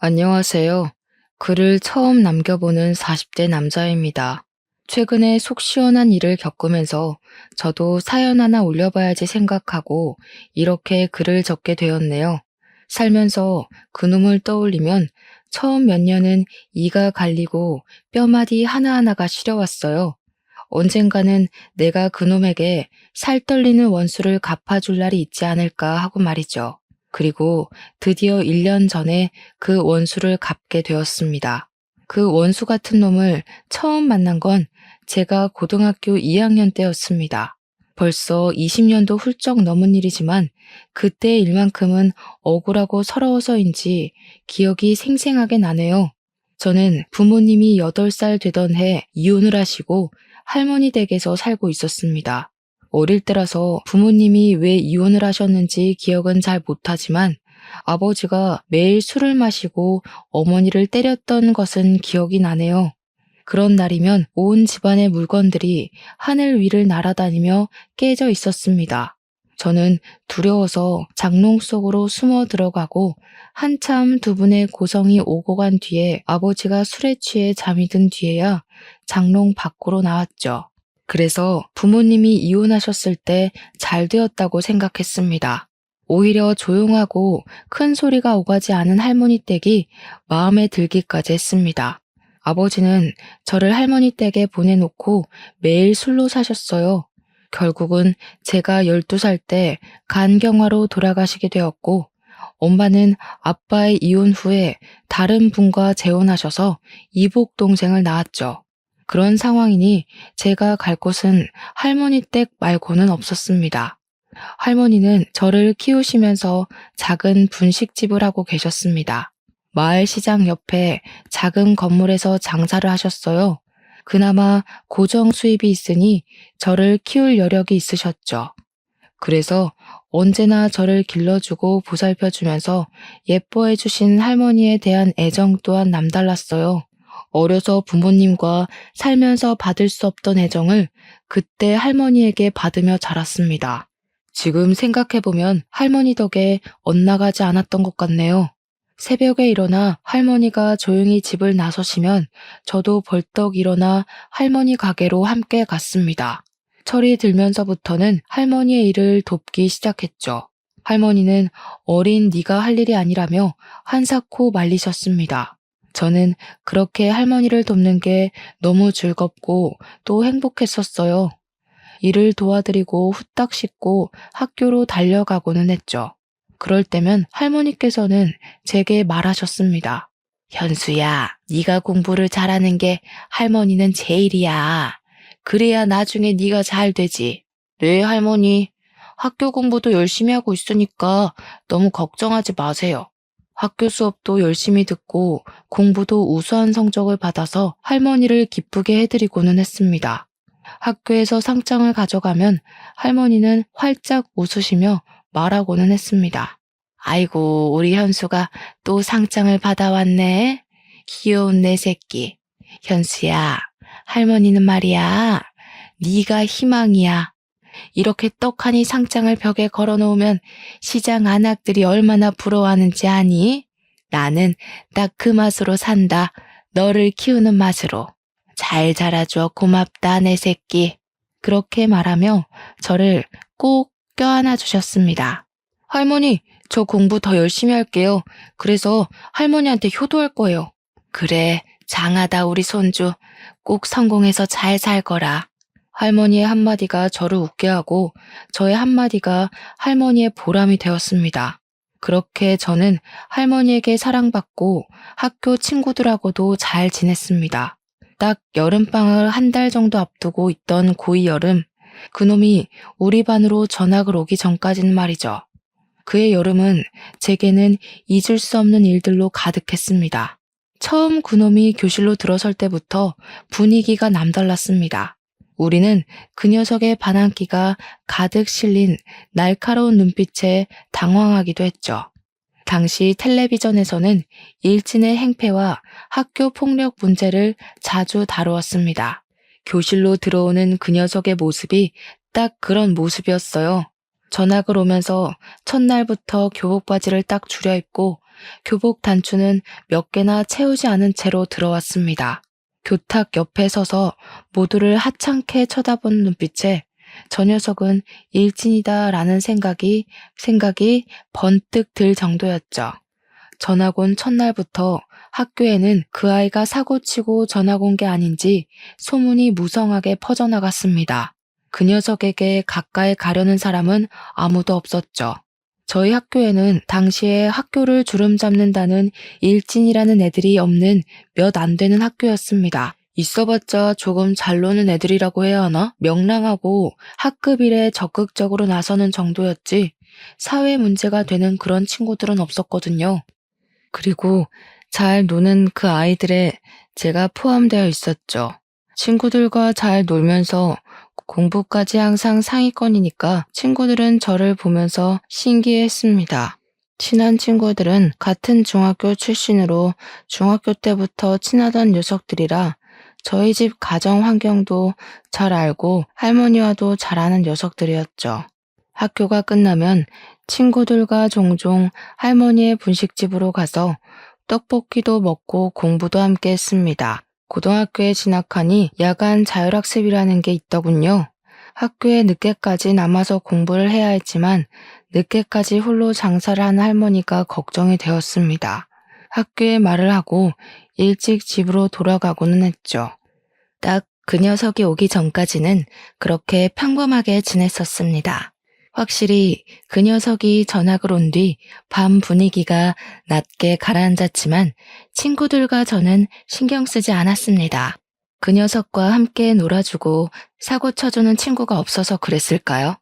안녕하세요. 글을 처음 남겨보는 40대 남자입니다. 최근에 속 시원한 일을 겪으면서 저도 사연 하나 올려봐야지 생각하고 이렇게 글을 적게 되었네요. 살면서 그놈을 떠올리면 처음 몇 년은 이가 갈리고 뼈마디 하나하나가 시려왔어요. 언젠가는 내가 그놈에게 살 떨리는 원수를 갚아줄 날이 있지 않을까 하고 말이죠. 그리고 드디어 1년 전에 그 원수를 갚게 되었습니다. 그 원수 같은 놈을 처음 만난 건 제가 고등학교 2학년 때였습니다. 벌써 20년도 훌쩍 넘은 일이지만 그때 일만큼은 억울하고 서러워서인지 기억이 생생하게 나네요. 저는 부모님이 8살 되던 해 이혼을 하시고 할머니 댁에서 살고 있었습니다. 어릴 때라서 부모님이 왜 이혼을 하셨는지 기억은 잘 못하지만 아버지가 매일 술을 마시고 어머니를 때렸던 것은 기억이 나네요. 그런 날이면 온 집안의 물건들이 하늘 위를 날아다니며 깨져 있었습니다. 저는 두려워서 장롱 속으로 숨어 들어가고 한참 두 분의 고성이 오고 간 뒤에 아버지가 술에 취해 잠이 든 뒤에야 장롱 밖으로 나왔죠. 그래서 부모님이 이혼하셨을 때 잘 되었다고 생각했습니다. 오히려 조용하고 큰 소리가 오가지 않은 할머니 댁이 마음에 들기까지 했습니다. 아버지는 저를 할머니 댁에 보내놓고 매일 술로 사셨어요. 결국은 제가 12살 때 간경화로 돌아가시게 되었고, 엄마는 아빠의 이혼 후에 다른 분과 재혼하셔서 이복 동생을 낳았죠. 그런 상황이니 제가 갈 곳은 할머니 댁 말고는 없었습니다. 할머니는 저를 키우시면서 작은 분식집을 하고 계셨습니다. 마을 시장 옆에 작은 건물에서 장사를 하셨어요. 그나마 고정 수입이 있으니 저를 키울 여력이 있으셨죠. 그래서 언제나 저를 길러주고 보살펴주면서 예뻐해 주신 할머니에 대한 애정 또한 남달랐어요. 어려서 부모님과 살면서 받을 수 없던 애정을 그때 할머니에게 받으며 자랐습니다. 지금 생각해보면 할머니 덕에 엇나가지 않았던 것 같네요. 새벽에 일어나 할머니가 조용히 집을 나서시면 저도 벌떡 일어나 할머니 가게로 함께 갔습니다. 철이 들면서부터는 할머니의 일을 돕기 시작했죠. 할머니는 어린 네가 할 일이 아니라며 한사코 말리셨습니다. 저는 그렇게 할머니를 돕는 게 너무 즐겁고 또 행복했었어요. 일을 도와드리고 후딱 씻고 학교로 달려가고는 했죠. 그럴 때면 할머니께서는 제게 말하셨습니다. 현수야, 네가 공부를 잘하는 게 할머니는 제일이야. 그래야 나중에 네가 잘 되지. 네, 할머니. 학교 공부도 열심히 하고 있으니까 너무 걱정하지 마세요. 학교 수업도 열심히 듣고 공부도 우수한 성적을 받아서 할머니를 기쁘게 해드리고는 했습니다. 학교에서 상장을 가져가면 할머니는 활짝 웃으시며 말하고는 했습니다. 아이고, 우리 현수가 또 상장을 받아왔네. 귀여운 내 새끼. 현수야, 할머니는 말이야. 네가 희망이야. 이렇게 떡하니 상장을 벽에 걸어놓으면 시장 안악들이 얼마나 부러워하는지 아니? 나는 딱 그 맛으로 산다. 너를 키우는 맛으로. 잘 자라줘. 고맙다, 내 새끼. 그렇게 말하며 저를 꼭 껴안아 주셨습니다. 할머니, 저 공부 더 열심히 할게요. 그래서 할머니한테 효도할 거예요. 그래, 장하다 우리 손주. 꼭 성공해서 잘 살 거라. 할머니의 한마디가 저를 웃게 하고 저의 한마디가 할머니의 보람이 되었습니다. 그렇게 저는 할머니에게 사랑받고 학교 친구들하고도 잘 지냈습니다. 딱 여름방학을 한 달 정도 앞두고 있던 고2 여름, 그놈이 우리 반으로 전학을 오기 전까지는 말이죠. 그의 여름은 제게는 잊을 수 없는 일들로 가득했습니다. 처음 그놈이 교실로 들어설 때부터 분위기가 남달랐습니다. 우리는 그 녀석의 반항기가 가득 실린 날카로운 눈빛에 당황하기도 했죠. 당시 텔레비전에서는 일진의 행패와 학교 폭력 문제를 자주 다루었습니다. 교실로 들어오는 그 녀석의 모습이 딱 그런 모습이었어요. 전학을 오면서 첫날부터 교복 바지를 딱 줄여입고 교복 단추는 몇 개나 채우지 않은 채로 들어왔습니다. 교탁 옆에 서서 모두를 하찮게 쳐다보는 눈빛에 저 녀석은 일진이다라는 생각이 번뜩 들 정도였죠. 전학 온 첫날부터 학교에는 그 아이가 사고치고 전학 온 게 아닌지 소문이 무성하게 퍼져나갔습니다. 그 녀석에게 가까이 가려는 사람은 아무도 없었죠. 저희 학교에는 당시에 학교를 주름잡는다는 일진이라는 애들이 없는 몇 안 되는 학교였습니다. 있어봤자 조금 잘 노는 애들이라고 해야 하나? 명랑하고 학급 일에 적극적으로 나서는 정도였지 사회 문제가 되는 그런 친구들은 없었거든요. 그리고 잘 노는 그 아이들에 제가 포함되어 있었죠. 친구들과 잘 놀면서 공부까지 항상 상위권이니까 친구들은 저를 보면서 신기해했습니다. 친한 친구들은 같은 중학교 출신으로 중학교 때부터 친하던 녀석들이라 저희 집 가정 환경도 잘 알고 할머니와도 잘 아는 녀석들이었죠. 학교가 끝나면 친구들과 종종 할머니의 분식집으로 가서 떡볶이도 먹고 공부도 함께 했습니다. 고등학교에 진학하니 야간 자율학습이라는 게 있더군요. 학교에 늦게까지 남아서 공부를 해야 했지만 늦게까지 홀로 장사를 하는 할머니가 걱정이 되었습니다. 학교에 말을 하고 일찍 집으로 돌아가고는 했죠. 딱 그 녀석이 오기 전까지는 그렇게 평범하게 지냈었습니다. 확실히 그 녀석이 전학을 온 뒤 밤 분위기가 낮게 가라앉았지만 친구들과 저는 신경 쓰지 않았습니다. 그 녀석과 함께 놀아주고 사고 쳐주는 친구가 없어서 그랬을까요?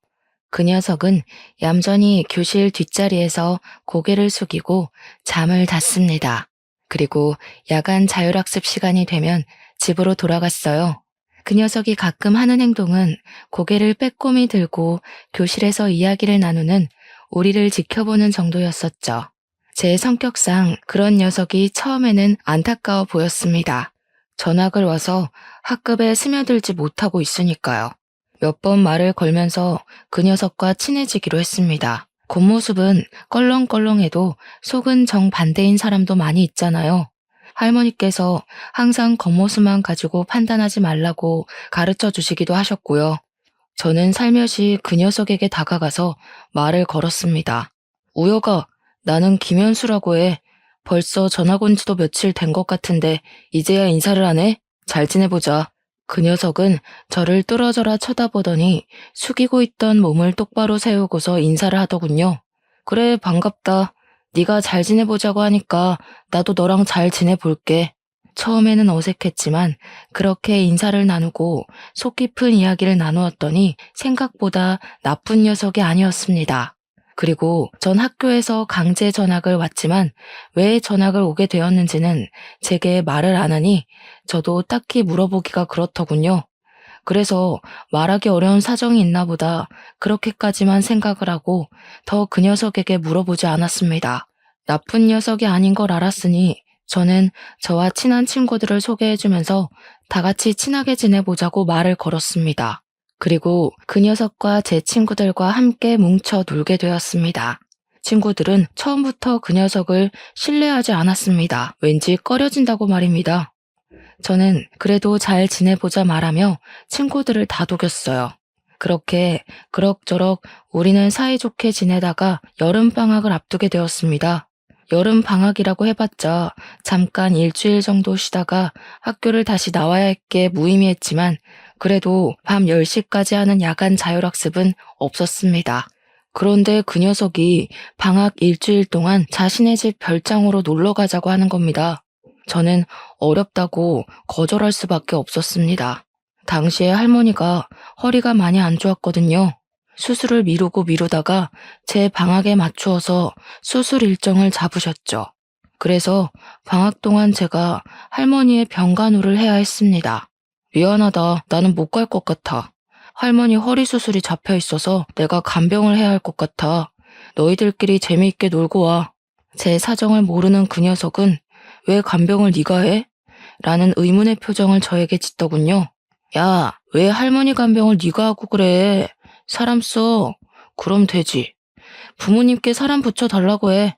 그 녀석은 얌전히 교실 뒷자리에서 고개를 숙이고 잠을 잤습니다. 그리고 야간 자율학습 시간이 되면 집으로 돌아갔어요. 그 녀석이 가끔 하는 행동은 고개를 빼꼼히 들고 교실에서 이야기를 나누는 우리를 지켜보는 정도였었죠. 제 성격상 그런 녀석이 처음에는 안타까워 보였습니다. 전학을 와서 학급에 스며들지 못하고 있으니까요. 몇 번 말을 걸면서 그 녀석과 친해지기로 했습니다. 겉모습은 껄렁껄렁해도 속은 정반대인 사람도 많이 있잖아요. 할머니께서 항상 겉모습만 가지고 판단하지 말라고 가르쳐 주시기도 하셨고요. 저는 살며시 그 녀석에게 다가가서 말을 걸었습니다. 우여가, 나는 김현수라고 해. 벌써 전학 온 지도 며칠 된 것 같은데 이제야 인사를 하네? 잘 지내보자. 그 녀석은 저를 뚫어져라 쳐다보더니 숙이고 있던 몸을 똑바로 세우고서 인사를 하더군요. 그래, 반갑다. 네가 잘 지내보자고 하니까 나도 너랑 잘 지내볼게. 처음에는 어색했지만 그렇게 인사를 나누고 속 깊은 이야기를 나누었더니 생각보다 나쁜 녀석이 아니었습니다. 그리고 전 학교에서 강제 전학을 왔지만 왜 전학을 오게 되었는지는 제게 말을 안 하니 저도 딱히 물어보기가 그렇더군요. 그래서 말하기 어려운 사정이 있나 보다 그렇게까지만 생각을 하고 더 그 녀석에게 물어보지 않았습니다. 나쁜 녀석이 아닌 걸 알았으니 저는 저와 친한 친구들을 소개해주면서 다 같이 친하게 지내보자고 말을 걸었습니다. 그리고 그 녀석과 제 친구들과 함께 뭉쳐 놀게 되었습니다. 친구들은 처음부터 그 녀석을 신뢰하지 않았습니다. 왠지 꺼려진다고 말입니다. 저는 그래도 잘 지내보자 말하며 친구들을 다독였어요. 그렇게 그럭저럭 우리는 사이좋게 지내다가 여름방학을 앞두게 되었습니다. 여름방학이라고 해봤자 잠깐 일주일 정도 쉬다가 학교를 다시 나와야 할 게 무의미했지만 그래도 밤 10시까지 하는 야간 자율학습은 없었습니다. 그런데 그 녀석이 방학 일주일 동안 자신의 집 별장으로 놀러 가자고 하는 겁니다. 저는 어렵다고 거절할 수밖에 없었습니다. 당시에 할머니가 허리가 많이 안 좋았거든요. 수술을 미루고 미루다가 제 방학에 맞추어서 수술 일정을 잡으셨죠. 그래서 방학 동안 제가 할머니의 병간호를 해야 했습니다. 미안하다. 나는 못 갈 것 같아. 할머니 허리 수술이 잡혀 있어서 내가 간병을 해야 할 것 같아. 너희들끼리 재미있게 놀고 와. 제 사정을 모르는 그 녀석은 왜 간병을 네가 해? 라는 의문의 표정을 저에게 짓더군요. 야, 왜 할머니 간병을 네가 하고 그래? 사람 써. 그럼 되지. 부모님께 사람 붙여달라고 해.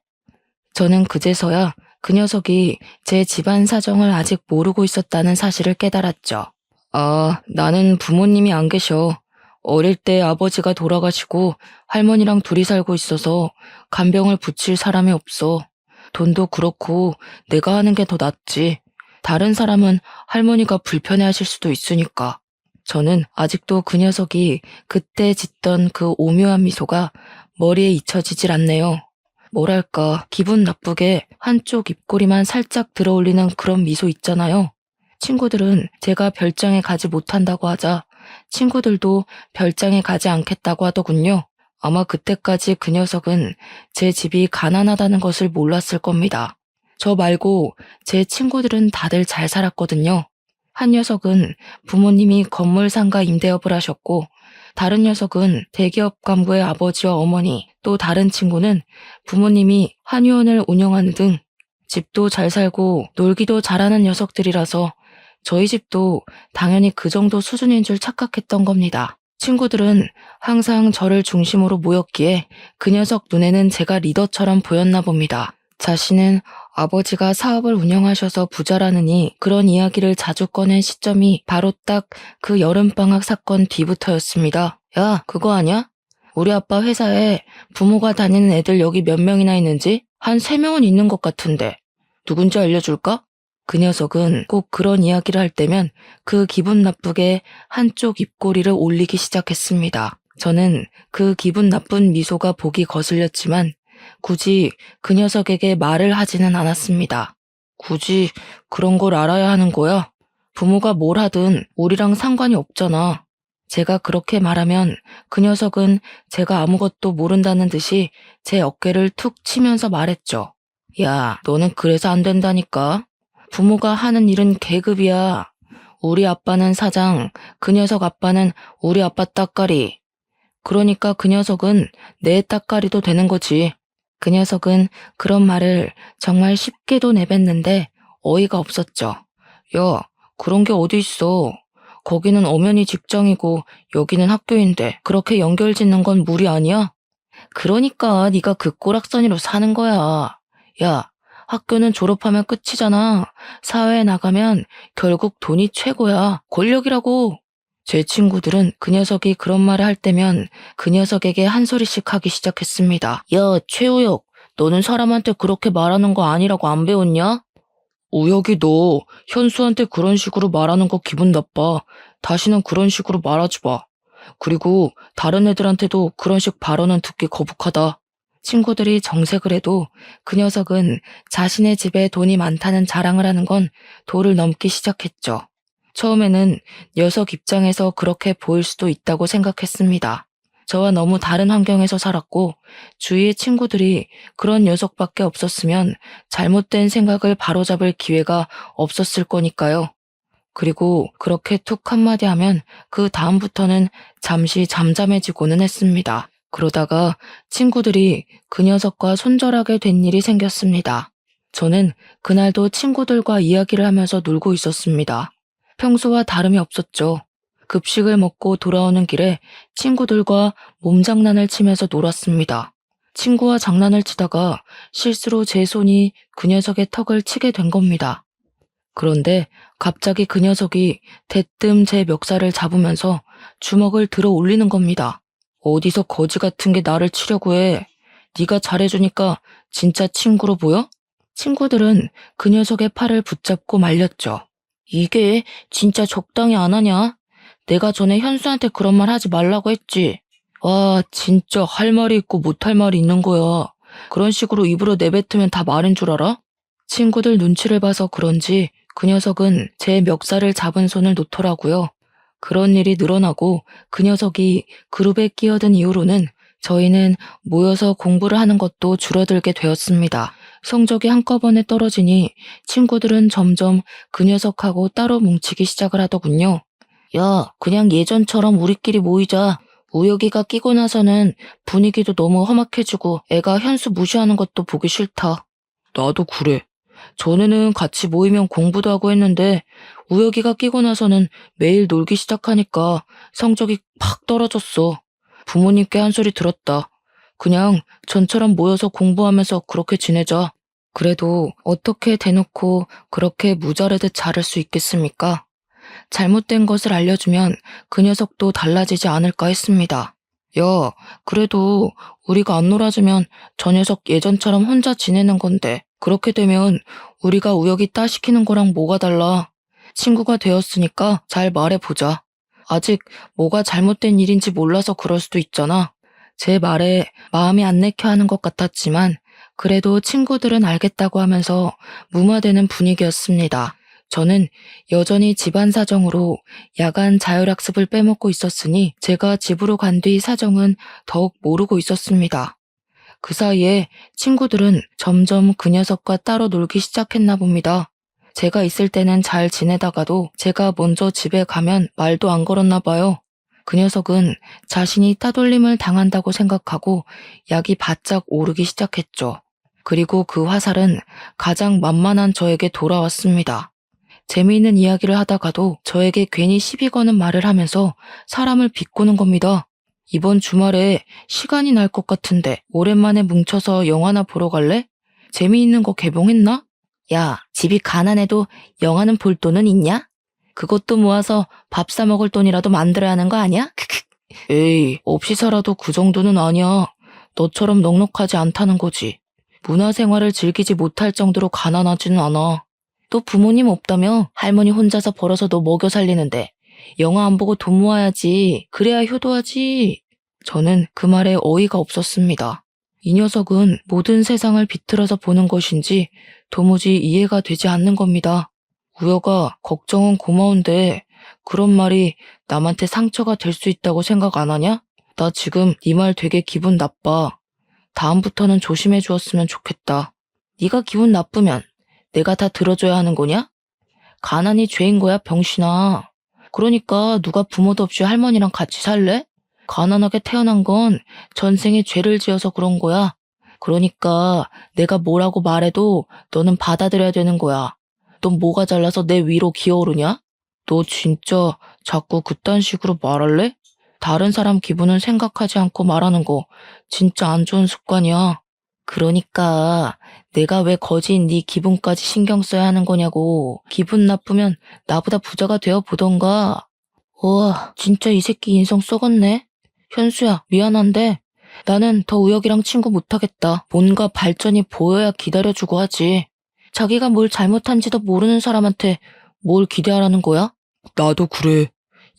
저는 그제서야 그 녀석이 제 집안 사정을 아직 모르고 있었다는 사실을 깨달았죠. 아, 나는 부모님이 안 계셔. 어릴 때 아버지가 돌아가시고 할머니랑 둘이 살고 있어서 간병을 붙일 사람이 없어. 돈도 그렇고 내가 하는 게 더 낫지. 다른 사람은 할머니가 불편해하실 수도 있으니까. 저는 아직도 그 녀석이 그때 짓던 그 오묘한 미소가 머리에 잊혀지질 않네요. 뭐랄까, 기분 나쁘게 한쪽 입꼬리만 살짝 들어올리는 그런 미소 있잖아요. 친구들은 제가 별장에 가지 못한다고 하자 친구들도 별장에 가지 않겠다고 하더군요. 아마 그때까지 그 녀석은 제 집이 가난하다는 것을 몰랐을 겁니다. 저 말고 제 친구들은 다들 잘 살았거든요. 한 녀석은 부모님이 건물 상가 임대업을 하셨고, 다른 녀석은 대기업 간부의 아버지와 어머니, 또 다른 친구는 부모님이 한의원을 운영하는 등 집도 잘 살고 놀기도 잘하는 녀석들이라서 저희 집도 당연히 그 정도 수준인 줄 착각했던 겁니다. 친구들은 항상 저를 중심으로 모였기에 그 녀석 눈에는 제가 리더처럼 보였나 봅니다. 자신은 아버지가 사업을 운영하셔서 부자라느니 그런 이야기를 자주 꺼낸 시점이 바로 딱 그 여름방학 사건 뒤부터였습니다. 야, 그거 아냐? 우리 아빠 회사에 부모가 다니는 애들 여기 몇 명이나 있는지 한 3명은 있는 것 같은데 누군지 알려줄까? 그 녀석은 꼭 그런 이야기를 할 때면 그 기분 나쁘게 한쪽 입꼬리를 올리기 시작했습니다. 저는 그 기분 나쁜 미소가 보기 거슬렸지만 굳이 그 녀석에게 말을 하지는 않았습니다. 굳이 그런 걸 알아야 하는 거야? 부모가 뭘 하든 우리랑 상관이 없잖아. 제가 그렇게 말하면 그 녀석은 제가 아무것도 모른다는 듯이 제 어깨를 툭 치면서 말했죠. 야, 너는 그래서 안 된다니까. 부모가 하는 일은 계급이야. 우리 아빠는 사장, 그 녀석 아빠는 우리 아빠 따까리. 그러니까 그 녀석은 내 따까리도 되는 거지. 그 녀석은 그런 말을 정말 쉽게도 내뱉는데 어이가 없었죠. 야, 그런 게 어디 있어. 거기는 엄연히 직장이고 여기는 학교인데 그렇게 연결짓는 건 무리 아니야? 그러니까 네가 그 꼬락서니로 사는 거야. 야, 학교는 졸업하면 끝이잖아. 사회에 나가면 결국 돈이 최고야. 권력이라고. 제 친구들은 그 녀석이 그런 말을 할 때면 그 녀석에게 한 소리씩 하기 시작했습니다. 야, 최우혁, 너는 사람한테 그렇게 말하는 거 아니라고 안 배웠냐? 우혁이 너 현수한테 그런 식으로 말하는 거 기분 나빠. 다시는 그런 식으로 말하지 마. 그리고 다른 애들한테도 그런 식 발언은 듣기 거북하다. 친구들이 정색을 해도 그 녀석은 자신의 집에 돈이 많다는 자랑을 하는 건 도를 넘기 시작했죠. 처음에는 녀석 입장에서 그렇게 보일 수도 있다고 생각했습니다. 저와 너무 다른 환경에서 살았고 주위의 친구들이 그런 녀석밖에 없었으면 잘못된 생각을 바로잡을 기회가 없었을 거니까요. 그리고 그렇게 툭 한마디 하면 그 다음부터는 잠시 잠잠해지고는 했습니다. 그러다가 친구들이 그 녀석과 손절하게 된 일이 생겼습니다. 저는 그날도 친구들과 이야기를 하면서 놀고 있었습니다. 평소와 다름이 없었죠. 급식을 먹고 돌아오는 길에 친구들과 몸장난을 치면서 놀았습니다. 친구와 장난을 치다가 실수로 제 손이 그 녀석의 턱을 치게 된 겁니다. 그런데 갑자기 그 녀석이 대뜸 제 멱살을 잡으면서 주먹을 들어 올리는 겁니다. 어디서 거지 같은 게 나를 치려고 해. 네가 잘해주니까 진짜 친구로 보여? 친구들은 그 녀석의 팔을 붙잡고 말렸죠. 이게 진짜 적당히 안 하냐? 내가 전에 현수한테 그런 말 하지 말라고 했지. 와, 진짜 할 말이 있고 못할 말이 있는 거야. 그런 식으로 입으로 내뱉으면 다 말인 줄 알아? 친구들 눈치를 봐서 그런지 그 녀석은 제 멱살을 잡은 손을 놓더라고요. 그런 일이 늘어나고 그 녀석이 그룹에 끼어든 이후로는 저희는 모여서 공부를 하는 것도 줄어들게 되었습니다. 성적이 한꺼번에 떨어지니 친구들은 점점 그 녀석하고 따로 뭉치기 시작을 하더군요. 야, 그냥 예전처럼 우리끼리 모이자. 우혁이가 끼고 나서는 분위기도 너무 험악해지고 애가 현수 무시하는 것도 보기 싫다. 나도 그래. 전에는 같이 모이면 공부도 하고 했는데 우혁이가 끼고 나서는 매일 놀기 시작하니까 성적이 팍 떨어졌어. 부모님께 한 소리 들었다. 그냥 전처럼 모여서 공부하면서 그렇게 지내자. 그래도 어떻게 대놓고 그렇게 무자르듯 자를 수 있겠습니까? 잘못된 것을 알려주면 그 녀석도 달라지지 않을까 했습니다. 야, 그래도 우리가 안 놀아주면 저 녀석 예전처럼 혼자 지내는 건데, 그렇게 되면 우리가 우혁이 따시키는 거랑 뭐가 달라? 친구가 되었으니까 잘 말해보자. 아직 뭐가 잘못된 일인지 몰라서 그럴 수도 있잖아. 제 말에 마음이 안 내켜 하는 것 같았지만 그래도 친구들은 알겠다고 하면서 무마되는 분위기였습니다. 저는 여전히 집안 사정으로 야간 자율학습을 빼먹고 있었으니 제가 집으로 간 뒤 사정은 더욱 모르고 있었습니다. 그 사이에 친구들은 점점 그 녀석과 따로 놀기 시작했나 봅니다. 제가 있을 때는 잘 지내다가도 제가 먼저 집에 가면 말도 안 걸었나 봐요. 그 녀석은 자신이 따돌림을 당한다고 생각하고 약이 바짝 오르기 시작했죠. 그리고 그 화살은 가장 만만한 저에게 돌아왔습니다. 재미있는 이야기를 하다가도 저에게 괜히 시비 거는 말을 하면서 사람을 비꼬는 겁니다. 이번 주말에 시간이 날 것 같은데 오랜만에 뭉쳐서 영화나 보러 갈래? 재미있는 거 개봉했나? 야, 집이 가난해도 영화는 볼 돈은 있냐? 그것도 모아서 밥 사 먹을 돈이라도 만들어야 하는 거 아니야? 에이, 없이 살아도 그 정도는 아니야. 너처럼 넉넉하지 않다는 거지. 문화생활을 즐기지 못할 정도로 가난하지는 않아. 또 부모님 없다며 할머니 혼자서 벌어서 너 먹여 살리는데 영화 안 보고 돈 모아야지. 그래야 효도하지. 저는 그 말에 어이가 없었습니다. 이 녀석은 모든 세상을 비틀어서 보는 것인지 도무지 이해가 되지 않는 겁니다. 우여가 걱정은 고마운데 그런 말이 남한테 상처가 될 수 있다고 생각 안 하냐? 나 지금 네 말 되게 기분 나빠. 다음부터는 조심해 주었으면 좋겠다. 네가 기분 나쁘면 내가 다 들어줘야 하는 거냐? 가난이 죄인 거야, 병신아. 그러니까 누가 부모도 없이 할머니랑 같이 살래? 가난하게 태어난 건 전생에 죄를 지어서 그런 거야. 그러니까 내가 뭐라고 말해도 너는 받아들여야 되는 거야. 넌 뭐가 잘나서 내 위로 기어오르냐? 너 진짜 자꾸 그딴 식으로 말할래? 다른 사람 기분은 생각하지 않고 말하는 거 진짜 안 좋은 습관이야. 그러니까 내가 왜 거지인 네 기분까지 신경 써야 하는 거냐고. 기분 나쁘면 나보다 부자가 되어 보던가. 우와, 진짜 이 새끼 인성 썩었네. 현수야, 미안한데 나는 더 우혁이랑 친구 못하겠다. 뭔가 발전이 보여야 기다려주고 하지. 자기가 뭘 잘못한지도 모르는 사람한테 뭘 기대하라는 거야? 나도 그래.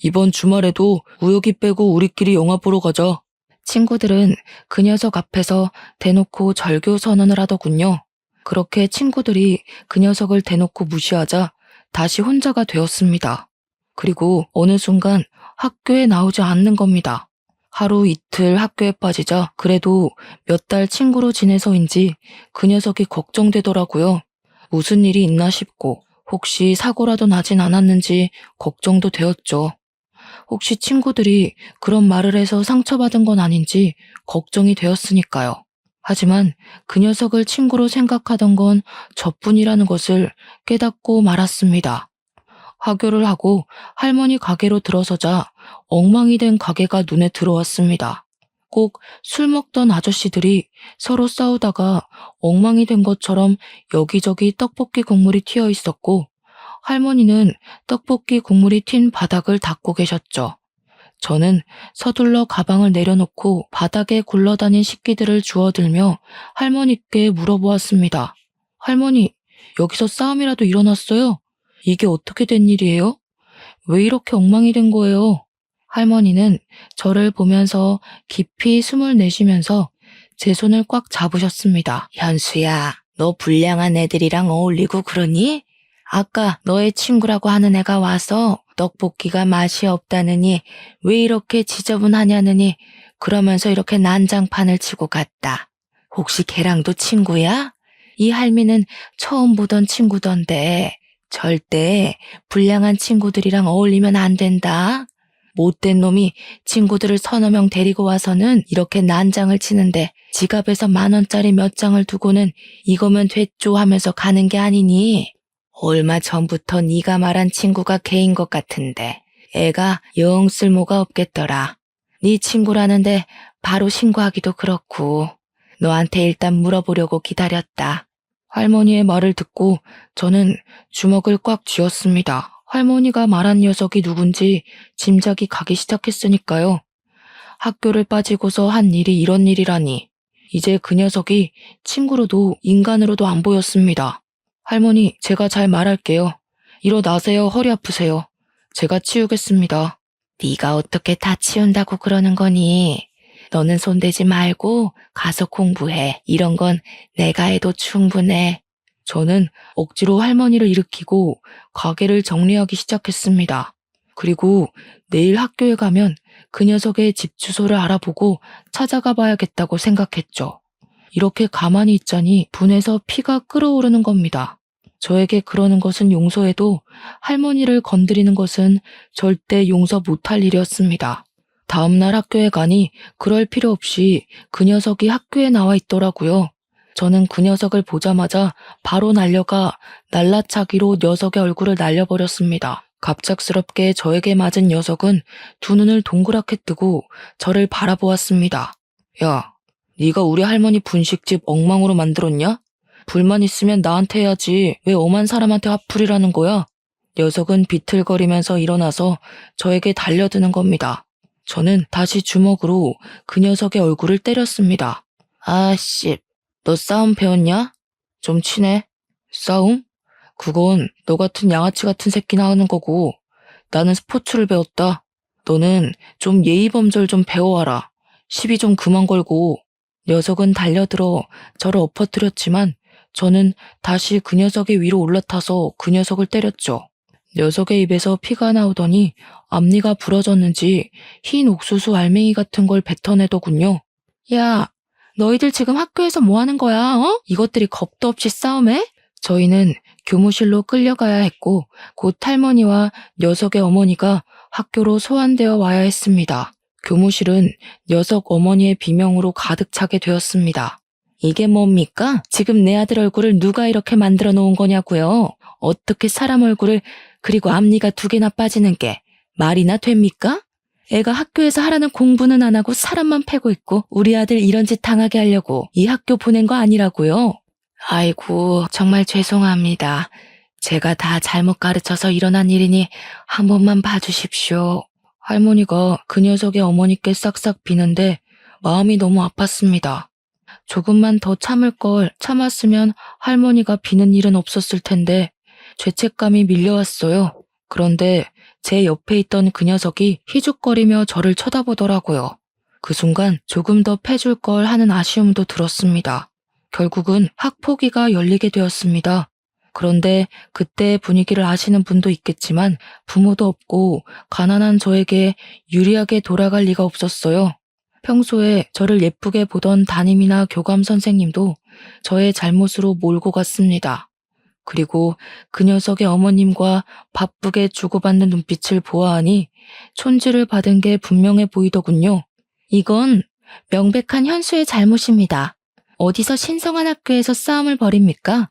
이번 주말에도 우혁이 빼고 우리끼리 영화 보러 가자. 친구들은 그 녀석 앞에서 대놓고 절교 선언을 하더군요. 그렇게 친구들이 그 녀석을 대놓고 무시하자 다시 혼자가 되었습니다. 그리고 어느 순간 학교에 나오지 않는 겁니다. 하루 이틀 학교에 빠지자 그래도 몇 달 친구로 지내서인지 그 녀석이 걱정되더라고요. 무슨 일이 있나 싶고 혹시 사고라도 나진 않았는지 걱정도 되었죠. 혹시 친구들이 그런 말을 해서 상처받은 건 아닌지 걱정이 되었으니까요. 하지만 그 녀석을 친구로 생각하던 건 저뿐이라는 것을 깨닫고 말았습니다. 하교를 하고 할머니 가게로 들어서자 엉망이 된 가게가 눈에 들어왔습니다. 꼭 술 먹던 아저씨들이 서로 싸우다가 엉망이 된 것처럼 여기저기 떡볶이 국물이 튀어 있었고 할머니는 떡볶이 국물이 튄 바닥을 닦고 계셨죠. 저는 서둘러 가방을 내려놓고 바닥에 굴러다닌 식기들을 주워들며 할머니께 물어보았습니다. 할머니, 여기서 싸움이라도 일어났어요? 이게 어떻게 된 일이에요? 왜 이렇게 엉망이 된 거예요? 할머니는 저를 보면서 깊이 숨을 내쉬면서 제 손을 꽉 잡으셨습니다. 현수야, 너 불량한 애들이랑 어울리고 그러니? 아까 너의 친구라고 하는 애가 와서 떡볶이가 맛이 없다느니 왜 이렇게 지저분하냐느니 그러면서 이렇게 난장판을 치고 갔다. 혹시 걔랑도 친구야? 이 할미는 처음 보던 친구던데 절대 불량한 친구들이랑 어울리면 안 된다. 못된 놈이 친구들을 서너 명 데리고 와서는 이렇게 난장을 치는데 지갑에서 10,000원짜리 몇 장을 두고는 이거면 됐죠 하면서 가는 게 아니니? 얼마 전부터 네가 말한 친구가 걔인 것 같은데 애가 영 쓸모가 없겠더라. 네 친구라는데 바로 신고하기도 그렇고 너한테 일단 물어보려고 기다렸다. 할머니의 말을 듣고 저는 주먹을 꽉 쥐었습니다. 할머니가 말한 녀석이 누군지 짐작이 가기 시작했으니까요. 학교를 빠지고서 한 일이 이런 일이라니. 이제 그 녀석이 친구로도 인간으로도 안 보였습니다. 할머니, 제가 잘 말할게요. 일어나세요. 허리 아프세요. 제가 치우겠습니다. 네가 어떻게 다 치운다고 그러는 거니? 너는 손대지 말고 가서 공부해. 이런 건 내가 해도 충분해. 저는 억지로 할머니를 일으키고 가게를 정리하기 시작했습니다. 그리고 내일 학교에 가면 그 녀석의 집 주소를 알아보고 찾아가 봐야겠다고 생각했죠. 이렇게 가만히 있자니 분해서 피가 끓어오르는 겁니다. 저에게 그러는 것은 용서해도 할머니를 건드리는 것은 절대 용서 못할 일이었습니다. 다음날 학교에 가니 그럴 필요 없이 그 녀석이 학교에 나와 있더라고요. 저는 그 녀석을 보자마자 바로 날려가 날라차기로 녀석의 얼굴을 날려버렸습니다. 갑작스럽게 저에게 맞은 녀석은 두 눈을 동그랗게 뜨고 저를 바라보았습니다. 야, 네가 우리 할머니 분식집 엉망으로 만들었냐? 불만 있으면 나한테 해야지. 왜 엄한 사람한테 화풀이라는 거야? 녀석은 비틀거리면서 일어나서 저에게 달려드는 겁니다. 저는 다시 주먹으로 그 녀석의 얼굴을 때렸습니다. 아씨, 너 싸움 배웠냐? 좀 치네. 싸움? 그건 너 같은 양아치 같은 새끼나 하는 거고 나는 스포츠를 배웠다. 너는 좀 예의범절 좀 배워와라. 시비 좀 그만 걸고. 녀석은 달려들어 저를 엎어뜨렸지만 저는 다시 그 녀석의 위로 올라타서 그 녀석을 때렸죠. 녀석의 입에서 피가 나오더니 앞니가 부러졌는지 흰 옥수수 알맹이 같은 걸 뱉어내더군요. 야, 너희들 지금 학교에서 뭐 하는 거야, 어? 이것들이 겁도 없이 싸움해? 저희는 교무실로 끌려가야 했고 곧 할머니와 녀석의 어머니가 학교로 소환되어 와야 했습니다. 교무실은 녀석 어머니의 비명으로 가득 차게 되었습니다. 이게 뭡니까? 지금 내 아들 얼굴을 누가 이렇게 만들어 놓은 거냐고요? 어떻게 사람 얼굴을 그리고 앞니가 2개나 빠지는 게 말이나 됩니까? 애가 학교에서 하라는 공부는 안 하고 사람만 패고 있고 우리 아들 이런 짓 당하게 하려고 이 학교 보낸 거 아니라고요? 아이고, 정말 죄송합니다. 제가 다 잘못 가르쳐서 일어난 일이니 한 번만 봐주십시오. 할머니가 그 녀석의 어머니께 싹싹 비는데 마음이 너무 아팠습니다. 조금만 더 참을 걸 참았으면 할머니가 비는 일은 없었을 텐데 죄책감이 밀려왔어요. 그런데 제 옆에 있던 그 녀석이 희죽거리며 저를 쳐다보더라고요. 그 순간 조금 더 패줄 걸 하는 아쉬움도 들었습니다. 결국은 학폭위가 열리게 되었습니다. 그런데 그때의 분위기를 아시는 분도 있겠지만 부모도 없고 가난한 저에게 유리하게 돌아갈 리가 없었어요. 평소에 저를 예쁘게 보던 담임이나 교감 선생님도 저의 잘못으로 몰고 갔습니다. 그리고 그 녀석의 어머님과 바쁘게 주고받는 눈빛을 보아하니 촌지를 받은 게 분명해 보이더군요. 이건 명백한 현수의 잘못입니다. 어디서 신성한 학교에서 싸움을 벌입니까?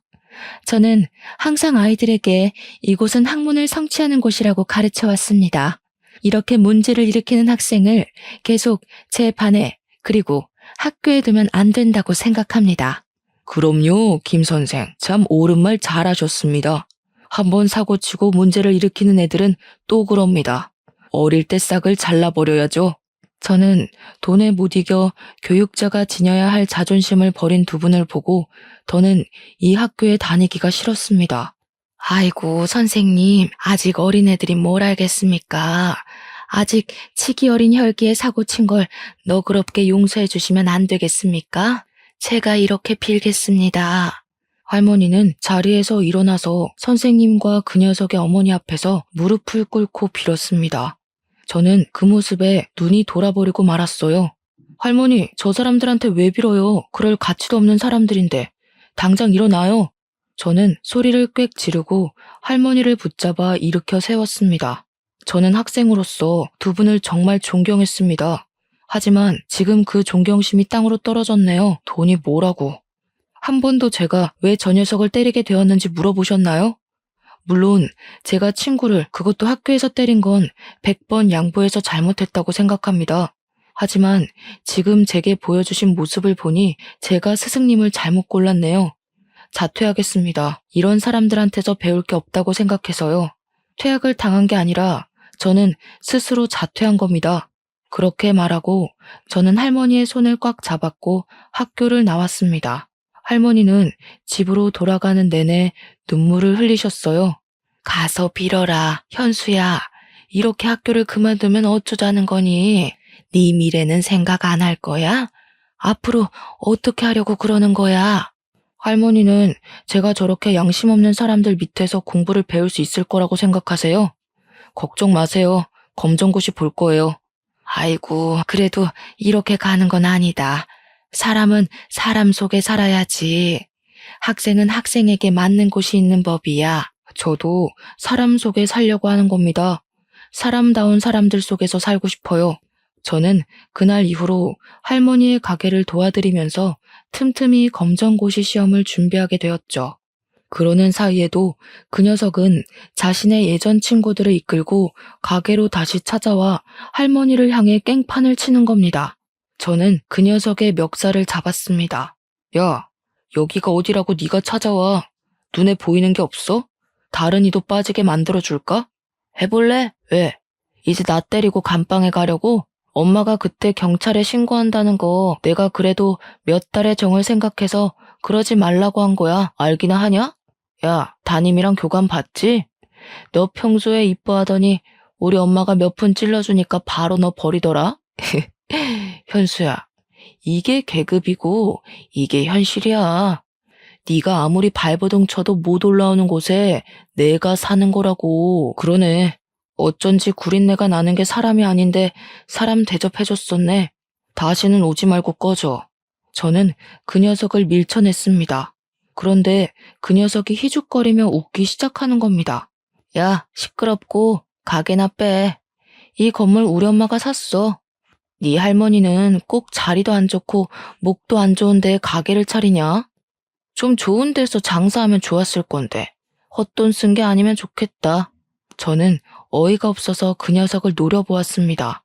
저는 항상 아이들에게 이곳은 학문을 성취하는 곳이라고 가르쳐 왔습니다. 이렇게 문제를 일으키는 학생을 계속 제 반에 그리고 학교에 두면 안 된다고 생각합니다. 그럼요, 김 선생. 참 옳은 말 잘하셨습니다. 한번 사고치고 문제를 일으키는 애들은 또 그럽니다. 어릴 때 싹을 잘라버려야죠. 저는 돈에 못 이겨 교육자가 지녀야 할 자존심을 버린 두 분을 보고 더는 이 학교에 다니기가 싫었습니다. 아이고, 선생님, 아직 어린애들이 뭘 알겠습니까? 아직 치기 어린 혈기에 사고 친 걸 너그럽게 용서해 주시면 안 되겠습니까? 제가 이렇게 빌겠습니다. 할머니는 자리에서 일어나서 선생님과 그 녀석의 어머니 앞에서 무릎을 꿇고 빌었습니다. 저는 그 모습에 눈이 돌아버리고 말았어요. 할머니, 저 사람들한테 왜 빌어요? 그럴 가치도 없는 사람들인데. 당장 일어나요. 저는 소리를 꽥 지르고 할머니를 붙잡아 일으켜 세웠습니다. 저는 학생으로서 두 분을 정말 존경했습니다. 하지만 지금 그 존경심이 땅으로 떨어졌네요. 돈이 뭐라고. 한 번도 제가 왜 저 녀석을 때리게 되었는지 물어보셨나요? 물론 제가 친구를 그것도 학교에서 때린 건 100번 양보해서 잘못했다고 생각합니다. 하지만 지금 제게 보여주신 모습을 보니 제가 스승님을 잘못 골랐네요. 자퇴하겠습니다. 이런 사람들한테서 배울 게 없다고 생각해서요. 퇴학을 당한 게 아니라 저는 스스로 자퇴한 겁니다. 그렇게 말하고 저는 할머니의 손을 꽉 잡았고 학교를 나왔습니다. 할머니는 집으로 돌아가는 내내 눈물을 흘리셨어요. 가서 빌어라, 현수야. 이렇게 학교를 그만두면 어쩌자는 거니? 네 미래는 생각 안 할 거야? 앞으로 어떻게 하려고 그러는 거야? 할머니는 제가 저렇게 양심 없는 사람들 밑에서 공부를 배울 수 있을 거라고 생각하세요? 걱정 마세요. 검정고시 볼 거예요. 아이고, 그래도 이렇게 가는 건 아니다. 사람은 사람 속에 살아야지. 학생은 학생에게 맞는 곳이 있는 법이야. 저도 사람 속에 살려고 하는 겁니다. 사람다운 사람들 속에서 살고 싶어요. 저는 그날 이후로 할머니의 가게를 도와드리면서 틈틈이 검정고시 시험을 준비하게 되었죠. 그러는 사이에도 그 녀석은 자신의 예전 친구들을 이끌고 가게로 다시 찾아와 할머니를 향해 깽판을 치는 겁니다. 저는 그 녀석의 멱살을 잡았습니다. 야, 여기가 어디라고 네가 찾아와. 눈에 보이는 게 없어? 다른 이도 빠지게 만들어줄까? 해볼래? 왜? 이제 나 때리고 감방에 가려고? 엄마가 그때 경찰에 신고한다는 거 내가 그래도 몇 달의 정을 생각해서 그러지 말라고 한 거야. 알기나 하냐? 야, 담임이랑 교감 봤지? 너 평소에 이뻐하더니 우리 엄마가 몇 푼 찔러주니까 바로 너 버리더라? 현수야, 이게 계급이고 이게 현실이야. 네가 아무리 발버둥 쳐도 못 올라오는 곳에 내가 사는 거라고. 그러네. 어쩐지 구린내가 나는 게 사람이 아닌데 사람 대접해줬었네. 다시는 오지 말고 꺼져. 저는 그 녀석을 밀쳐냈습니다. 그런데 그 녀석이 희죽거리며 웃기 시작하는 겁니다. 야, 시끄럽고 가게나 빼. 이 건물 우리 엄마가 샀어. 네 할머니는 꼭 자리도 안 좋고 목도 안 좋은데 가게를 차리냐? 좀 좋은 데서 장사하면 좋았을 건데 헛돈 쓴 게 아니면 좋겠다. 저는 어이가 없어서 그 녀석을 노려보았습니다.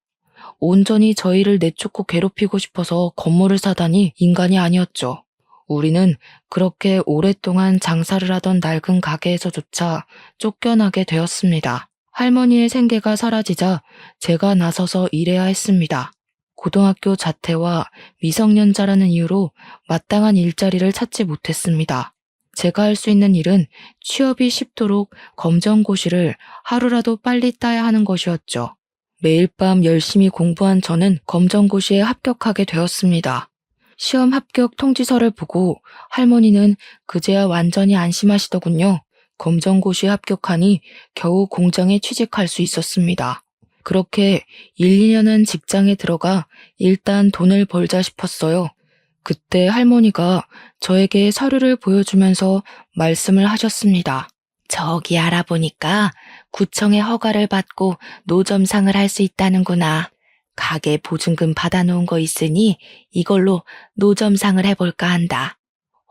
온전히 저희를 내쫓고 괴롭히고 싶어서 건물을 사다니 인간이 아니었죠. 우리는 그렇게 오랫동안 장사를 하던 낡은 가게에서조차 쫓겨나게 되었습니다. 할머니의 생계가 사라지자 제가 나서서 일해야 했습니다. 고등학교 자퇴와 미성년자라는 이유로 마땅한 일자리를 찾지 못했습니다. 제가 할 수 있는 일은 취업이 쉽도록 검정고시를 하루라도 빨리 따야 하는 것이었죠. 매일 밤 열심히 공부한 저는 검정고시에 합격하게 되었습니다. 시험 합격 통지서를 보고 할머니는 그제야 완전히 안심하시더군요. 검정고시에 합격하니 겨우 공장에 취직할 수 있었습니다. 그렇게 1, 2년은 직장에 들어가 일단 돈을 벌자 싶었어요. 그때 할머니가 저에게 서류를 보여주면서 말씀을 하셨습니다. 저기 알아보니까 구청의 허가를 받고 노점상을 할 수 있다는구나. 가게 보증금 받아놓은 거 있으니 이걸로 노점상을 해볼까 한다.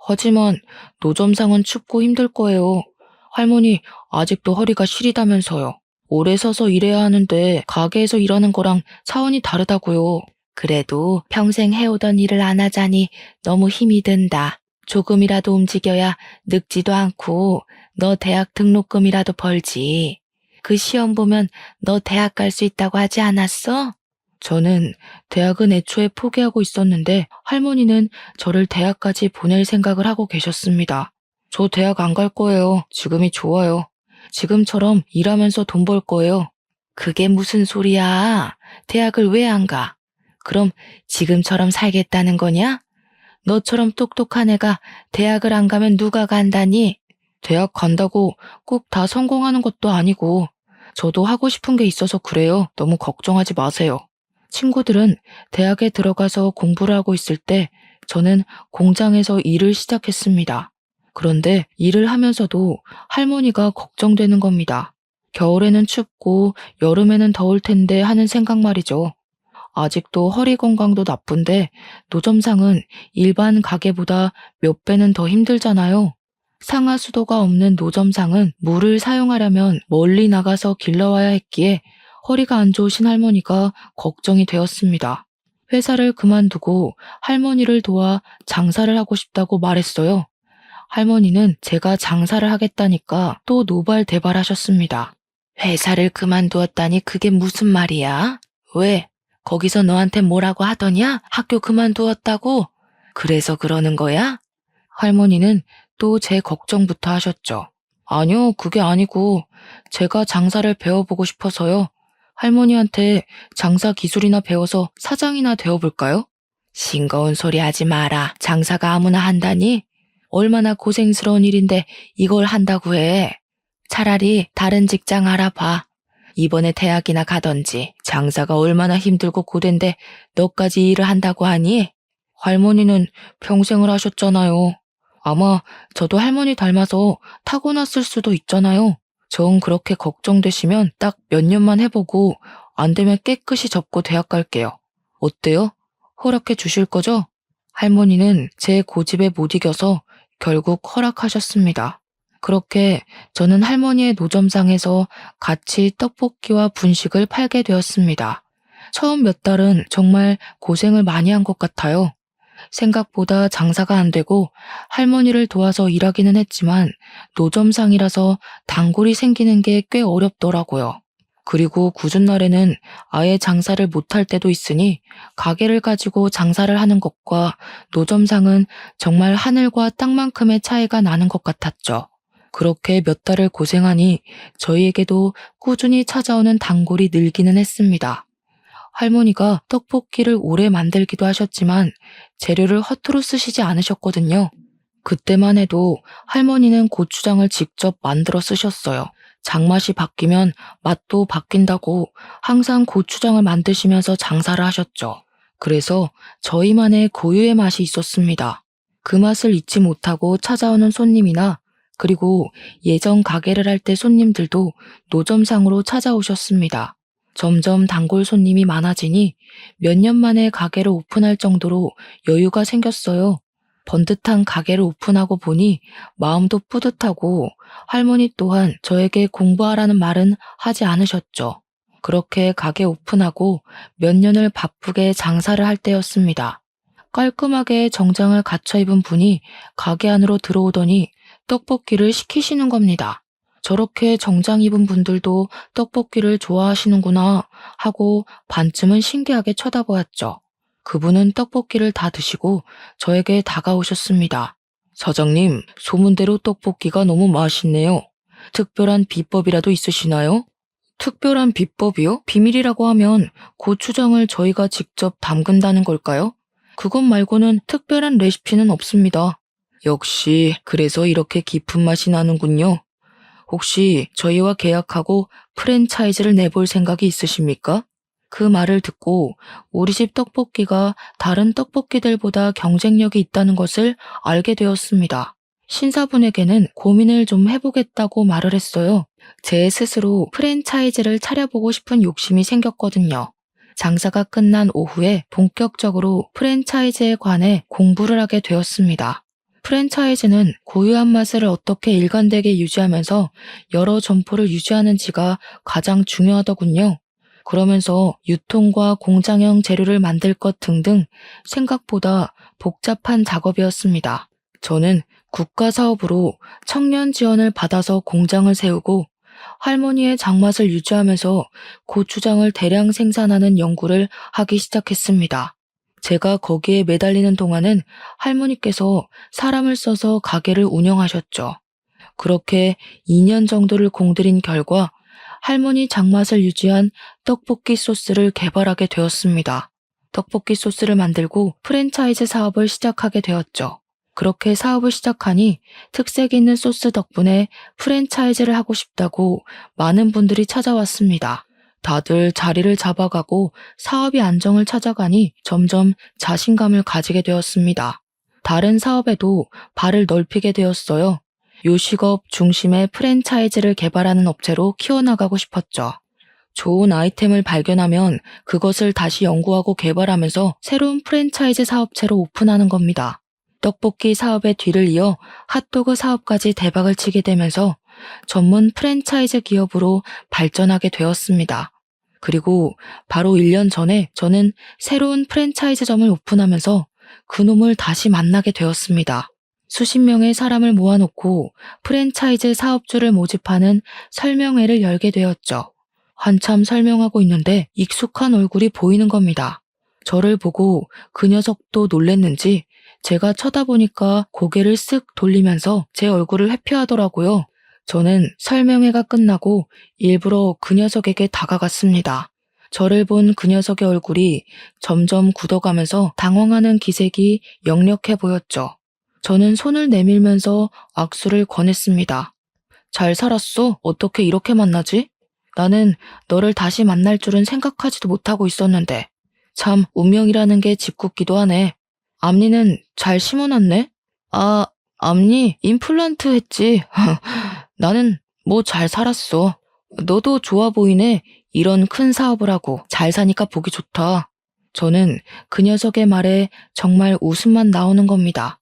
하지만 노점상은 춥고 힘들 거예요. 할머니 아직도 허리가 시리다면서요. 오래 서서 일해야 하는데 가게에서 일하는 거랑 차원이 다르다고요. 그래도 평생 해오던 일을 안 하자니 너무 힘이 든다. 조금이라도 움직여야 늙지도 않고 너 대학 등록금이라도 벌지. 그 시험 보면 너 대학 갈 수 있다고 하지 않았어? 저는 대학은 애초에 포기하고 있었는데 할머니는 저를 대학까지 보낼 생각을 하고 계셨습니다. 저 대학 안 갈 거예요. 지금이 좋아요. 지금처럼 일하면서 돈 벌 거예요. 그게 무슨 소리야? 대학을 왜 안 가? 그럼 지금처럼 살겠다는 거냐? 너처럼 똑똑한 애가 대학을 안 가면 누가 간다니? 대학 간다고 꼭 다 성공하는 것도 아니고 저도 하고 싶은 게 있어서 그래요. 너무 걱정하지 마세요. 친구들은 대학에 들어가서 공부를 하고 있을 때 저는 공장에서 일을 시작했습니다. 그런데 일을 하면서도 할머니가 걱정되는 겁니다. 겨울에는 춥고 여름에는 더울 텐데 하는 생각 말이죠. 아직도 허리 건강도 나쁜데 노점상은 일반 가게보다 몇 배는 더 힘들잖아요. 상하수도가 없는 노점상은 물을 사용하려면 멀리 나가서 길러와야 했기에 허리가 안 좋으신 할머니가 걱정이 되었습니다. 회사를 그만두고 할머니를 도와 장사를 하고 싶다고 말했어요. 할머니는 제가 장사를 하겠다니까 또 노발대발하셨습니다. 회사를 그만두었다니 그게 무슨 말이야? 왜? 거기서 너한테 뭐라고 하더냐? 학교 그만두었다고? 그래서 그러는 거야? 할머니는 또 제 걱정부터 하셨죠. 아니요, 그게 아니고 제가 장사를 배워보고 싶어서요. 할머니한테 장사 기술이나 배워서 사장이나 되어볼까요? 싱거운 소리 하지 마라. 장사가 아무나 한다니? 얼마나 고생스러운 일인데 이걸 한다고 해. 차라리 다른 직장 알아봐. 이번에 대학이나 가던지. 장사가 얼마나 힘들고 고된데 너까지 일을 한다고 하니? 할머니는 평생을 하셨잖아요. 아마 저도 할머니 닮아서 타고났을 수도 있잖아요. 정 그렇게 걱정되시면 딱 몇 년만 해보고 안 되면 깨끗이 접고 대학 갈게요. 어때요? 허락해 주실 거죠? 할머니는 제 고집에 못 이겨서 결국 허락하셨습니다. 그렇게 저는 할머니의 노점상에서 같이 떡볶이와 분식을 팔게 되었습니다. 처음 몇 달은 정말 고생을 많이 한 것 같아요. 생각보다 장사가 안 되고 할머니를 도와서 일하기는 했지만 노점상이라서 단골이 생기는 게 꽤 어렵더라고요. 그리고 굳은 날에는 아예 장사를 못할 때도 있으니 가게를 가지고 장사를 하는 것과 노점상은 정말 하늘과 땅만큼의 차이가 나는 것 같았죠. 그렇게 몇 달을 고생하니 저희에게도 꾸준히 찾아오는 단골이 늘기는 했습니다. 할머니가 떡볶이를 오래 만들기도 하셨지만 재료를 허투루 쓰시지 않으셨거든요. 그때만 해도 할머니는 고추장을 직접 만들어 쓰셨어요. 장맛이 바뀌면 맛도 바뀐다고 항상 고추장을 만드시면서 장사를 하셨죠. 그래서 저희만의 고유의 맛이 있었습니다. 그 맛을 잊지 못하고 찾아오는 손님이나 그리고 예전 가게를 할 때 손님들도 노점상으로 찾아오셨습니다. 점점 단골 손님이 많아지니 몇 년 만에 가게를 오픈할 정도로 여유가 생겼어요. 번듯한 가게를 오픈하고 보니 마음도 뿌듯하고 할머니 또한 저에게 공부하라는 말은 하지 않으셨죠. 그렇게 가게 오픈하고 몇 년을 바쁘게 장사를 할 때였습니다. 깔끔하게 정장을 갖춰 입은 분이 가게 안으로 들어오더니 떡볶이를 시키시는 겁니다. 저렇게 정장 입은 분들도 떡볶이를 좋아하시는구나 하고 반쯤은 신기하게 쳐다보았죠. 그분은 떡볶이를 다 드시고 저에게 다가오셨습니다. 사장님, 소문대로 떡볶이가 너무 맛있네요. 특별한 비법이라도 있으시나요? 특별한 비법이요? 비밀이라고 하면 고추장을 저희가 직접 담근다는 걸까요? 그것 말고는 특별한 레시피는 없습니다. 역시 그래서 이렇게 깊은 맛이 나는군요. 혹시 저희와 계약하고 프랜차이즈를 내볼 생각이 있으십니까? 그 말을 듣고 우리 집 떡볶이가 다른 떡볶이들보다 경쟁력이 있다는 것을 알게 되었습니다. 신사분에게는 고민을 좀 해보겠다고 말을 했어요. 제 스스로 프랜차이즈를 차려보고 싶은 욕심이 생겼거든요. 장사가 끝난 오후에 본격적으로 프랜차이즈에 관해 공부를 하게 되었습니다. 프랜차이즈는 고유한 맛을 어떻게 일관되게 유지하면서 여러 점포를 유지하는지가 가장 중요하더군요. 그러면서 유통과 공장형 재료를 만들 것 등등 생각보다 복잡한 작업이었습니다. 저는 국가 사업으로 청년 지원을 받아서 공장을 세우고 할머니의 장맛을 유지하면서 고추장을 대량 생산하는 연구를 하기 시작했습니다. 제가 거기에 매달리는 동안은 할머니께서 사람을 써서 가게를 운영하셨죠. 그렇게 2년 정도를 공들인 결과 할머니 장맛을 유지한 떡볶이 소스를 개발하게 되었습니다. 떡볶이 소스를 만들고 프랜차이즈 사업을 시작하게 되었죠. 그렇게 사업을 시작하니 특색 있는 소스 덕분에 프랜차이즈를 하고 싶다고 많은 분들이 찾아왔습니다. 다들 자리를 잡아가고 사업이 안정을 찾아가니 점점 자신감을 가지게 되었습니다. 다른 사업에도 발을 넓히게 되었어요. 요식업 중심의 프랜차이즈를 개발하는 업체로 키워나가고 싶었죠. 좋은 아이템을 발견하면 그것을 다시 연구하고 개발하면서 새로운 프랜차이즈 사업체로 오픈하는 겁니다. 떡볶이 사업의 뒤를 이어 핫도그 사업까지 대박을 치게 되면서 전문 프랜차이즈 기업으로 발전하게 되었습니다. 그리고 바로 1년 전에 저는 새로운 프랜차이즈점을 오픈하면서 그놈을 다시 만나게 되었습니다. 수십 명의 사람을 모아놓고 프랜차이즈 사업주를 모집하는 설명회를 열게 되었죠. 한참 설명하고 있는데 익숙한 얼굴이 보이는 겁니다. 저를 보고 그 녀석도 놀랬는지 제가 쳐다보니까 고개를 쓱 돌리면서 제 얼굴을 회피하더라고요. 저는 설명회가 끝나고 일부러 그 녀석에게 다가갔습니다. 저를 본 그 녀석의 얼굴이 점점 굳어가면서 당황하는 기색이 역력해 보였죠. 저는 손을 내밀면서 악수를 권했습니다. 잘 살았어? 어떻게 이렇게 만나지? 나는 너를 다시 만날 줄은 생각하지도 못하고 있었는데. 참, 운명이라는 게 짓궂기도 하네. 앞니는 잘 심어놨네? 아, 앞니 임플란트 했지. 나는 뭐 잘 살았어. 너도 좋아 보이네. 이런 큰 사업을 하고 잘 사니까 보기 좋다. 저는 그 녀석의 말에 정말 웃음만 나오는 겁니다.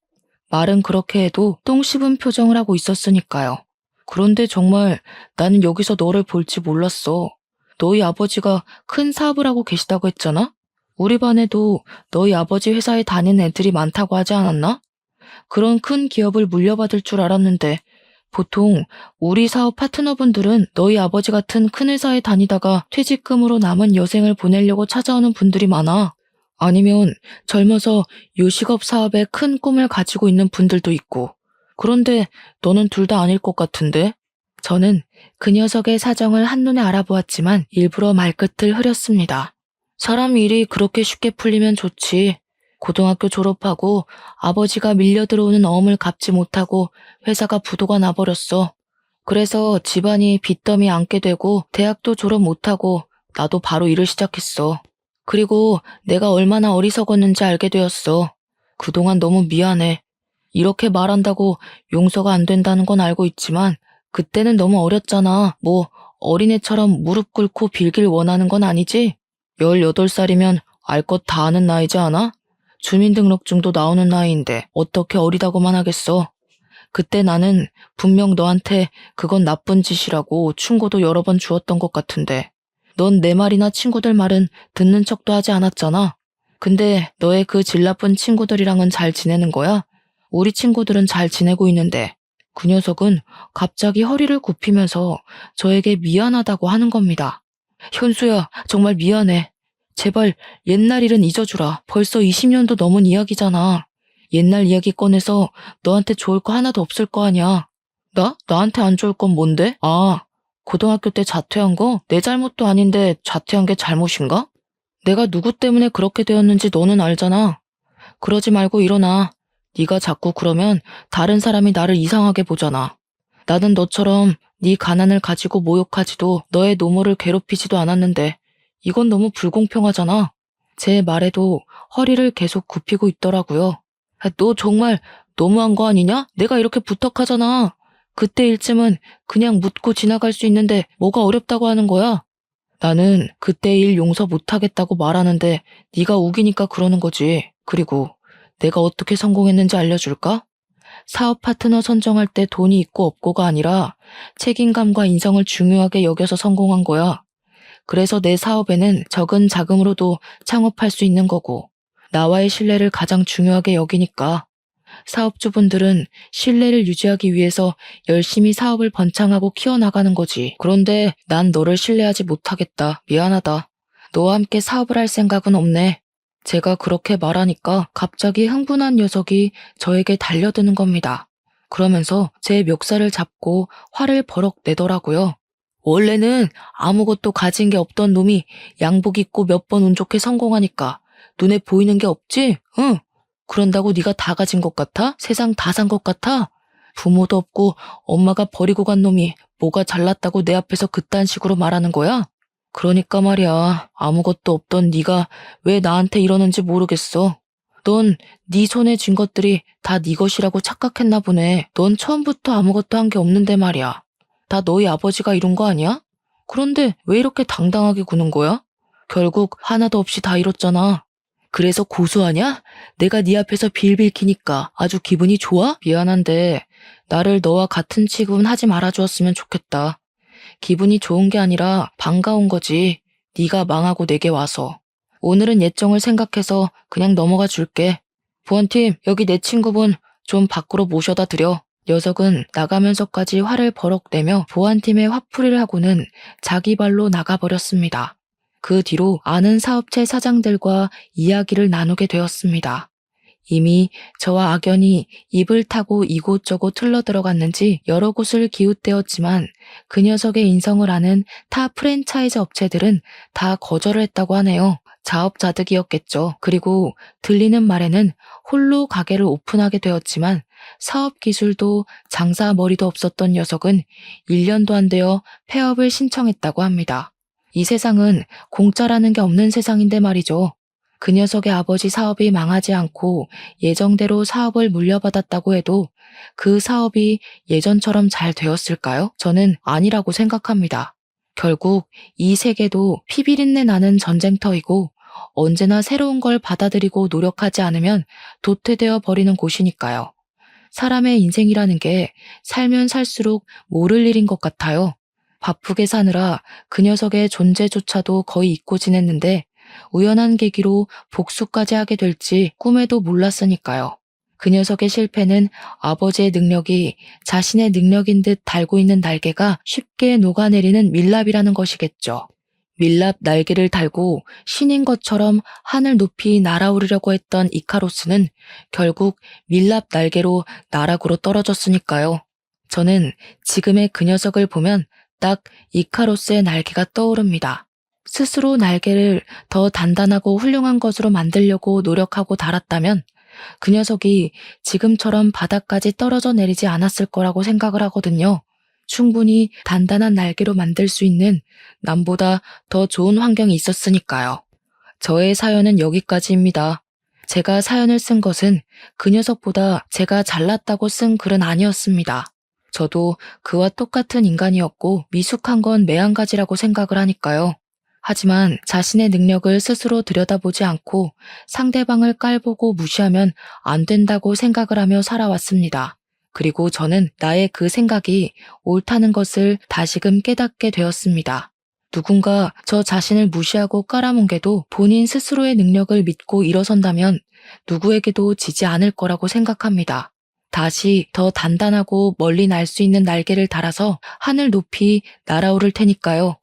말은 그렇게 해도 똥 씹은 표정을 하고 있었으니까요. 그런데 정말 나는 여기서 너를 볼지 몰랐어. 너희 아버지가 큰 사업을 하고 계시다고 했잖아? 우리 반에도 너희 아버지 회사에 다니는 애들이 많다고 하지 않았나? 그런 큰 기업을 물려받을 줄 알았는데 보통 우리 사업 파트너분들은 너희 아버지 같은 큰 회사에 다니다가 퇴직금으로 남은 여생을 보내려고 찾아오는 분들이 많아. 아니면 젊어서 요식업 사업에 큰 꿈을 가지고 있는 분들도 있고. 그런데 너는 둘 다 아닐 것 같은데? 저는 그 녀석의 사정을 한눈에 알아보았지만 일부러 말끝을 흐렸습니다. 사람 일이 그렇게 쉽게 풀리면 좋지. 고등학교 졸업하고 아버지가 밀려 들어오는 어음을 갚지 못하고 회사가 부도가 나버렸어. 그래서 집안이 빚더미 안게 되고 대학도 졸업 못하고 나도 바로 일을 시작했어. 그리고 내가 얼마나 어리석었는지 알게 되었어. 그동안 너무 미안해. 이렇게 말한다고 용서가 안 된다는 건 알고 있지만 그때는 너무 어렸잖아. 뭐 어린애처럼 무릎 꿇고 빌길 원하는 건 아니지? 18살이면 알 것 다 아는 나이지 않아? 주민등록증도 나오는 나이인데 어떻게 어리다고만 하겠어. 그때 나는 분명 너한테 그건 나쁜 짓이라고 충고도 여러 번 주었던 것 같은데 넌 내 말이나 친구들 말은 듣는 척도 하지 않았잖아. 근데 너의 그 질 나쁜 친구들이랑은 잘 지내는 거야? 우리 친구들은 잘 지내고 있는데 그 녀석은 갑자기 허리를 굽히면서 저에게 미안하다고 하는 겁니다. 현수야, 정말 미안해. 제발 옛날 일은 잊어주라. 벌써 20년도 넘은 이야기잖아. 옛날 이야기 꺼내서 너한테 좋을 거 하나도 없을 거 아니야. 나한테 안 좋을 건 뭔데? 아, 고등학교 때 자퇴한 거? 내 잘못도 아닌데 자퇴한 게 잘못인가? 내가 누구 때문에 그렇게 되었는지 너는 알잖아. 그러지 말고 일어나. 네가 자꾸 그러면 다른 사람이 나를 이상하게 보잖아. 나는 너처럼 네 가난을 가지고 모욕하지도 너의 노모를 괴롭히지도 않았는데 이건 너무 불공평하잖아. 제 말에도 허리를 계속 굽히고 있더라고요. 너 정말 너무한 거 아니냐? 내가 이렇게 부탁하잖아. 그때 일쯤은 그냥 묻고 지나갈 수 있는데 뭐가 어렵다고 하는 거야? 나는 그때 일 용서 못하겠다고 말하는데 네가 우기니까 그러는 거지. 그리고 내가 어떻게 성공했는지 알려줄까? 사업 파트너 선정할 때 돈이 있고 없고가 아니라 책임감과 인성을 중요하게 여겨서 성공한 거야. 그래서 내 사업에는 적은 자금으로도 창업할 수 있는 거고 나와의 신뢰를 가장 중요하게 여기니까 사업주분들은 신뢰를 유지하기 위해서 열심히 사업을 번창하고 키워나가는 거지. 그런데 난 너를 신뢰하지 못하겠다. 미안하다. 너와 함께 사업을 할 생각은 없네. 제가 그렇게 말하니까 갑자기 흥분한 녀석이 저에게 달려드는 겁니다. 그러면서 제 멱살을 잡고 화를 버럭 내더라고요. 원래는 아무것도 가진 게 없던 놈이 양복 입고 몇 번 운 좋게 성공하니까 눈에 보이는 게 없지? 응. 그런다고 네가 다 가진 것 같아? 세상 다 산 것 같아? 부모도 없고 엄마가 버리고 간 놈이 뭐가 잘났다고 내 앞에서 그딴 식으로 말하는 거야? 그러니까 말이야. 아무것도 없던 네가 왜 나한테 이러는지 모르겠어. 넌 네 손에 쥔 것들이 다 네 것이라고 착각했나 보네. 넌 처음부터 아무것도 한 게 없는데 말이야. 다 너희 아버지가 이룬 거 아니야? 그런데 왜 이렇게 당당하게 구는 거야? 결국 하나도 없이 다 이뤘잖아. 그래서 고소하냐? 내가 네 앞에서 빌빌 키니까 아주 기분이 좋아? 미안한데 나를 너와 같은 취급은 하지 말아주었으면 좋겠다. 기분이 좋은 게 아니라 반가운 거지. 네가 망하고 내게 와서. 오늘은 예정을 생각해서 그냥 넘어가 줄게. 보안팀, 여기 내 친구분 좀 밖으로 모셔다 드려. 녀석은 나가면서까지 화를 버럭내며 보안팀에 화풀이를 하고는 자기 발로 나가버렸습니다. 그 뒤로 아는 사업체 사장들과 이야기를 나누게 되었습니다. 이미 저와 악연이 입을 타고 이곳저곳 흘러들어갔는지 여러 곳을 기웃대었지만 그 녀석의 인성을 아는 타 프랜차이즈 업체들은 다 거절을 했다고 하네요. 자업자득이었겠죠. 그리고 들리는 말에는 홀로 가게를 오픈하게 되었지만 사업 기술도 장사 머리도 없었던 녀석은 1년도 안 되어 폐업을 신청했다고 합니다. 이 세상은 공짜라는 게 없는 세상인데 말이죠. 그 녀석의 아버지 사업이 망하지 않고 예정대로 사업을 물려받았다고 해도 그 사업이 예전처럼 잘 되었을까요? 저는 아니라고 생각합니다. 결국 이 세계도 피비린내 나는 전쟁터이고 언제나 새로운 걸 받아들이고 노력하지 않으면 도태되어 버리는 곳이니까요. 사람의 인생이라는 게 살면 살수록 모를 일인 것 같아요. 바쁘게 사느라 그 녀석의 존재조차도 거의 잊고 지냈는데 우연한 계기로 복수까지 하게 될지 꿈에도 몰랐으니까요. 그 녀석의 실패는 아버지의 능력이 자신의 능력인 듯 달고 있는 날개가 쉽게 녹아내리는 밀랍이라는 것이겠죠. 밀랍 날개를 달고 신인 것처럼 하늘 높이 날아오르려고 했던 이카로스는 결국 밀랍 날개로 나락으로 떨어졌으니까요. 저는 지금의 그 녀석을 보면 딱 이카로스의 날개가 떠오릅니다. 스스로 날개를 더 단단하고 훌륭한 것으로 만들려고 노력하고 달았다면 그 녀석이 지금처럼 바닥까지 떨어져 내리지 않았을 거라고 생각을 하거든요. 충분히 단단한 날개로 만들 수 있는 남보다 더 좋은 환경이 있었으니까요. 저의 사연은 여기까지입니다. 제가 사연을 쓴 것은 그 녀석보다 제가 잘났다고 쓴 글은 아니었습니다. 저도 그와 똑같은 인간이었고 미숙한 건 매한가지라고 생각을 하니까요. 하지만 자신의 능력을 스스로 들여다보지 않고 상대방을 깔보고 무시하면 안 된다고 생각을 하며 살아왔습니다. 그리고 저는 나의 그 생각이 옳다는 것을 다시금 깨닫게 되었습니다. 누군가 저 자신을 무시하고 깔아뭉개도 본인 스스로의 능력을 믿고 일어선다면 누구에게도 지지 않을 거라고 생각합니다. 다시 더 단단하고 멀리 날 수 있는 날개를 달아서 하늘 높이 날아오를 테니까요.